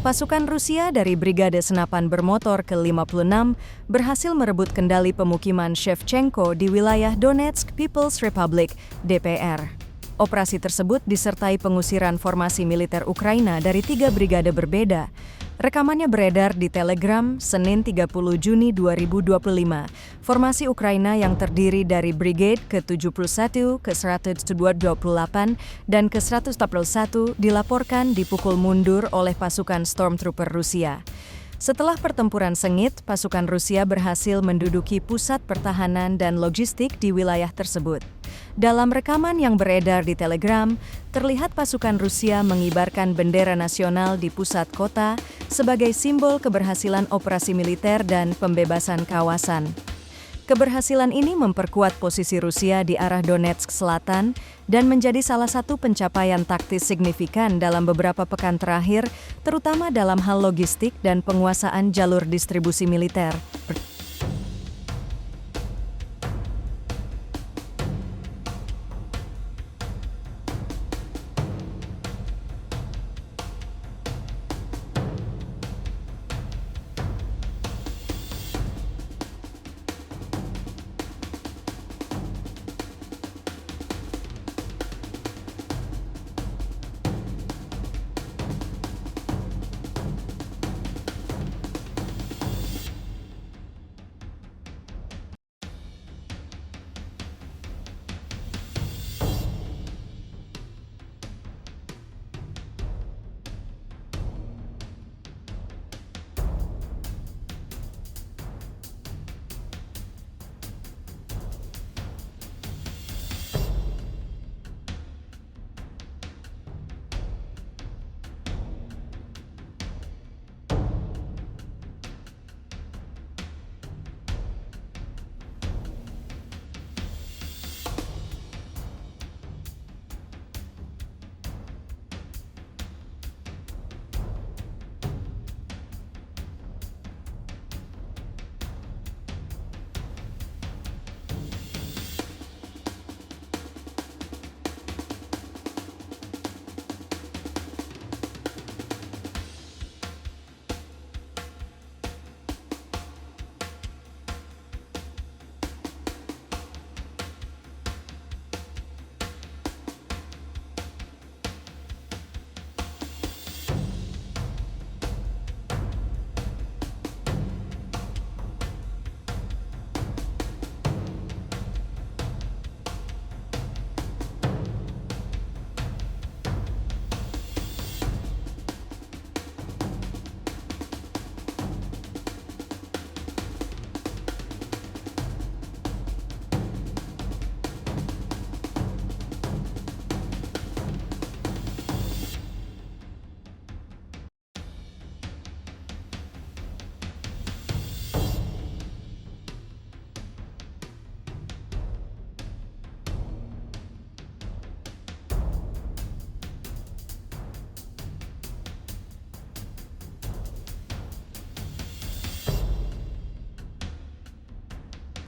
Pasukan Rusia dari Brigade Senapan Bermotor ke-56 berhasil merebut kendali pemukiman Shevchenko di wilayah Donetsk People's Republic, DPR. Operasi tersebut disertai pengusiran formasi militer Ukraina dari 3 brigade berbeda. Rekamannya beredar di Telegram Senin 30 Juni 2025. Formasi Ukraina yang terdiri dari Brigade ke-71, ke-128, dan ke-141 dilaporkan dipukul mundur oleh pasukan Stormtrooper Rusia. Setelah pertempuran sengit, pasukan Rusia berhasil menduduki pusat pertahanan dan logistik di wilayah tersebut. Dalam rekaman yang beredar di Telegram, terlihat pasukan Rusia mengibarkan bendera nasional di pusat kota sebagai simbol keberhasilan operasi militer dan pembebasan kawasan. Keberhasilan ini memperkuat posisi Rusia di arah Donetsk Selatan dan menjadi salah satu pencapaian taktis signifikan dalam beberapa pekan terakhir, terutama dalam hal logistik dan penguasaan jalur distribusi militer.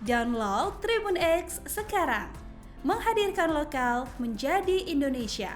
Download Tribun X sekarang, menghadirkan lokal menjadi Indonesia.